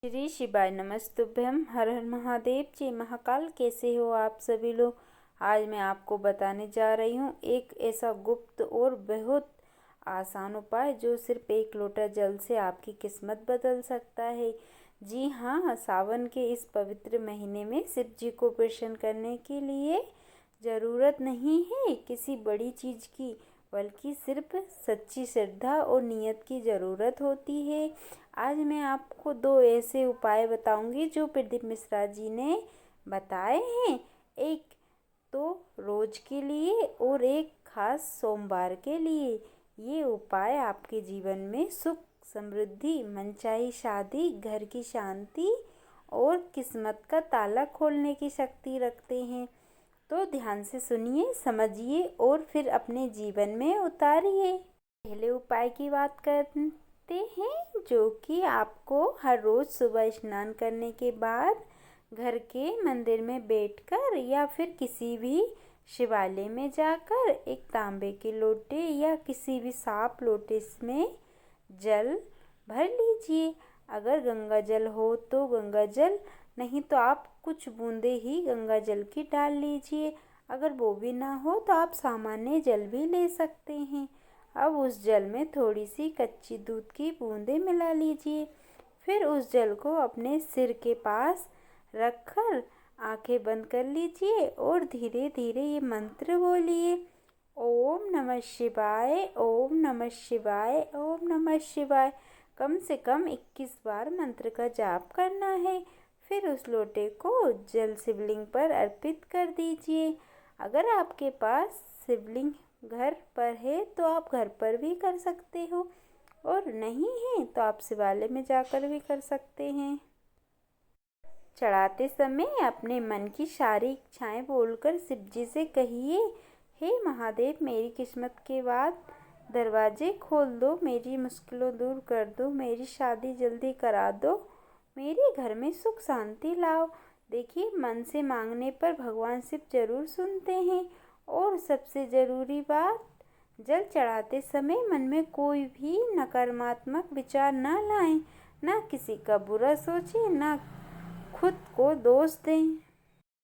श्री शिवाय नमस्तुभ्यम। हर हर महादेव। जय महाकाल। कैसे हो आप सभी लोग। आज मैं आपको बताने जा रही हूँ एक ऐसा गुप्त और बहुत आसान उपाय जो सिर्फ एक लोटा जल से आपकी किस्मत बदल सकता है। जी हाँ, सावन के इस पवित्र महीने में शिव जी को प्रसन्न करने के लिए ज़रूरत नहीं है किसी बड़ी चीज़ की, बल्कि सिर्फ सच्ची श्रद्धा और नियत की ज़रूरत होती है। आज मैं आपको दो ऐसे उपाय बताऊंगी जो प्रदीप मिश्रा जी ने बताए हैं। एक तो रोज के लिए और एक खास सोमवार के लिए। ये उपाय आपके जीवन में सुख, समृद्धि, मनचाही शादी, घर की शांति और किस्मत का ताला खोलने की शक्ति रखते हैं। तो ध्यान से सुनिए, समझिए और फिर अपने जीवन में उतारिए। पहले उपाय की बात करते हैं, जो कि आपको हर रोज सुबह स्नान करने के बाद घर के मंदिर में बैठकर या फिर किसी भी शिवालय में जाकर एक तांबे के लोटे या किसी भी साफ लोटे में जल भर लीजिए। अगर गंगा जल हो तो गंगा जल, नहीं तो आप कुछ बूंदे ही गंगा जल की डाल लीजिए। अगर वो भी ना हो तो आप सामान्य जल भी ले सकते हैं। अब उस जल में थोड़ी सी कच्ची दूध की बूंदें मिला लीजिए। फिर उस जल को अपने सिर के पास रखकर आंखें बंद कर लीजिए और धीरे धीरे ये मंत्र बोलिए, ओम नमः शिवाय, ओम नमः शिवाय, ओम नमः शिवाय। कम से कम 21 बार मंत्र का जाप करना है। फिर उस लोटे को जल शिवलिंग पर अर्पित कर दीजिए। अगर आपके पास शिवलिंग घर पर है तो आप घर पर भी कर सकते हो, और नहीं है तो आप शिवालय में जाकर भी कर सकते हैं। चढ़ाते समय अपने मन की सारी इच्छाएं बोलकर शिव जी से कहिए, हे महादेव, मेरी किस्मत के बाद दरवाजे खोल दो, मेरी मुश्किलों दूर कर दो, मेरी शादी जल्दी करा दो, मेरे घर में सुख शांति लाओ। देखिए, मन से मांगने पर भगवान शिव जरूर सुनते हैं। और सबसे ज़रूरी बात, जल चढ़ाते समय मन में कोई भी नकारात्मक विचार ना लाएं, ना किसी का बुरा सोचें, ना खुद को दोष दें।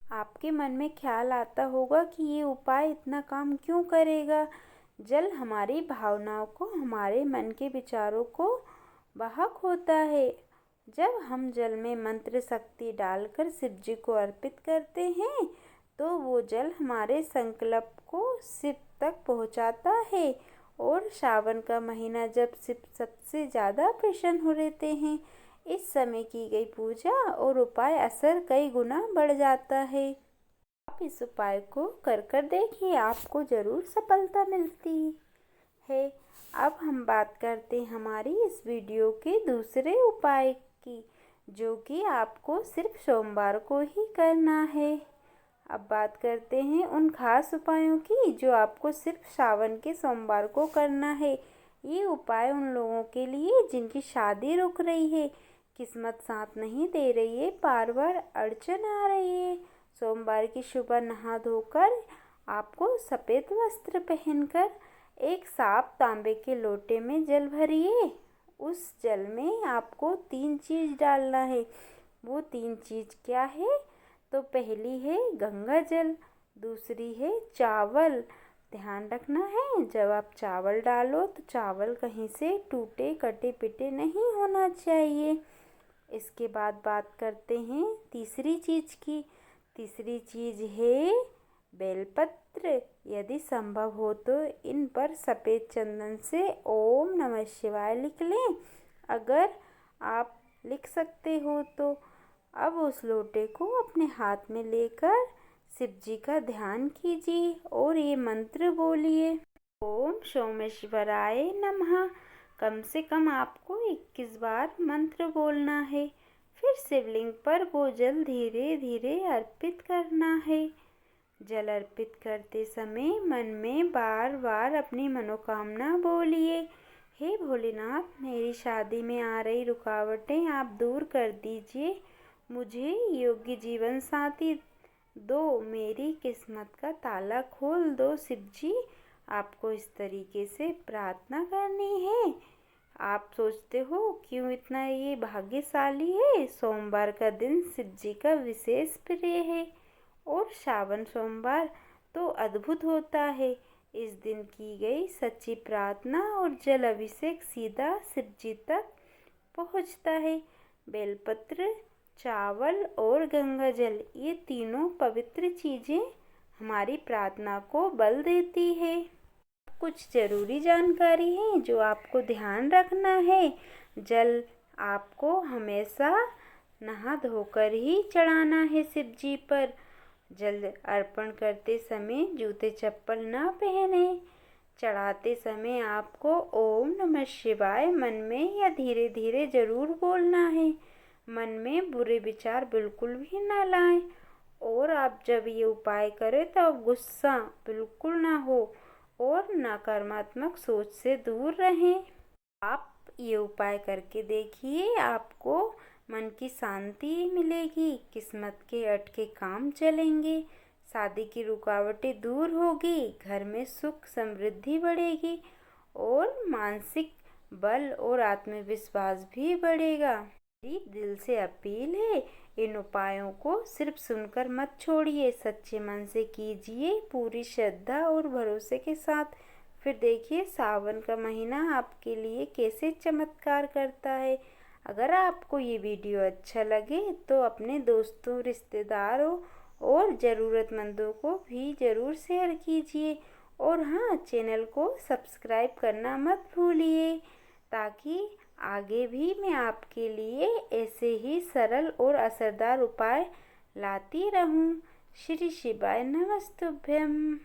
आपके मन में ख्याल आता होगा कि ये उपाय इतना काम क्यों करेगा। जल हमारी भावनाओं को, हमारे मन के विचारों को वाहक होता है। जब हम जल में मंत्र शक्ति डालकर शिव जी को अर्पित करते हैं तो वो जल हमारे संकल्प को शिव तक पहुंचाता है। और सावन का महीना जब शिव सबसे ज़्यादा प्रसन्न हो रहते हैं, इस समय की गई पूजा और उपाय असर कई गुना बढ़ जाता है। आप इस उपाय को कर देखिए, आपको ज़रूर सफलता मिलती है। अब हम बात करते हैं हमारी इस वीडियो के दूसरे उपाय की, जो कि आपको सिर्फ सोमवार को ही करना है। अब बात करते हैं उन खास उपायों की जो आपको सिर्फ सावन के सोमवार को करना है। ये उपाय उन लोगों के लिए जिनकी शादी रुक रही है, किस्मत साथ नहीं दे रही है, बार बार अड़चन आ रही है। सोमवार की सुबह नहा धोकर आपको सफ़ेद वस्त्र पहनकर एक साफ तांबे के लोटे में जल भरिए। उस जल में आपको 3 चीज़ डालना है। वो 3 चीज़ क्या है? तो पहली है गंगा जल, दूसरी है चावल। ध्यान रखना है, जब आप चावल डालो तो चावल कहीं से टूटे कटे पिटे नहीं होना चाहिए। इसके बाद बात करते हैं तीसरी चीज़ की। तीसरी चीज़ है बेलपत्र। यदि संभव हो तो इन पर सफ़ेद चंदन से ओम नमः शिवाय लिख लें, अगर आप लिख सकते हो तो। अब उस लोटे को अपने हाथ में लेकर शिव जी का ध्यान कीजिए और ये मंत्र बोलिए, ओम सोमेश्वराय नमः। कम से कम आपको 21 बार मंत्र बोलना है। फिर शिवलिंग पर वो जल धीरे धीरे अर्पित करना है। जल अर्पित करते समय मन में बार बार अपनी मनोकामना बोलिए, हे भोलेनाथ, मेरी शादी में आ रही रुकावटें आप दूर कर दीजिए, मुझे योग्य जीवन साथी दो, मेरी किस्मत का ताला खोल दो। शिव जी, आपको इस तरीके से प्रार्थना करनी है। आप सोचते हो क्यों इतना ये भाग्यशाली है? सोमवार का दिन शिव जी का विशेष प्रिय है और श्रावण सोमवार तो अद्भुत होता है। इस दिन की गई सच्ची प्रार्थना और जल अभिषेक सीधा शिव जी तक पहुँचता है। बेलपत्र, चावल और गंगा जल, ये तीनों पवित्र चीज़ें हमारी प्रार्थना को बल देती है। कुछ ज़रूरी जानकारी है जो आपको ध्यान रखना है। जल आपको हमेशा नहा धोकर ही चढ़ाना है शिव जी पर। जल अर्पण करते समय जूते चप्पल ना पहने। चढ़ाते समय आपको ओम नमः शिवाय मन में या धीरे धीरे जरूर बोलना है। मन में बुरे विचार बिल्कुल भी ना लाएं। और आप जब ये उपाय करें तो गुस्सा बिल्कुल ना हो और नकारात्मक सोच से दूर रहें। आप ये उपाय करके देखिए, आपको मन की शांति मिलेगी, किस्मत के अटके काम चलेंगे, शादी की रुकावटें दूर होगी, घर में सुख समृद्धि बढ़ेगी और मानसिक बल और आत्मविश्वास भी बढ़ेगा। मेरी दिल से अपील है, इन उपायों को सिर्फ सुनकर मत छोड़िए, सच्चे मन से कीजिए, पूरी श्रद्धा और भरोसे के साथ। फिर देखिए सावन का महीना आपके लिए कैसे चमत्कार करता है। अगर आपको ये वीडियो अच्छा लगे तो अपने दोस्तों, रिश्तेदारों और ज़रूरतमंदों को भी ज़रूर शेयर कीजिए। और हाँ, चैनल को सब्सक्राइब करना मत भूलिए ताकि आगे भी मैं आपके लिए ऐसे ही सरल और असरदार उपाय लाती रहूं। श्री शिवाय नमस्तुभ्यम।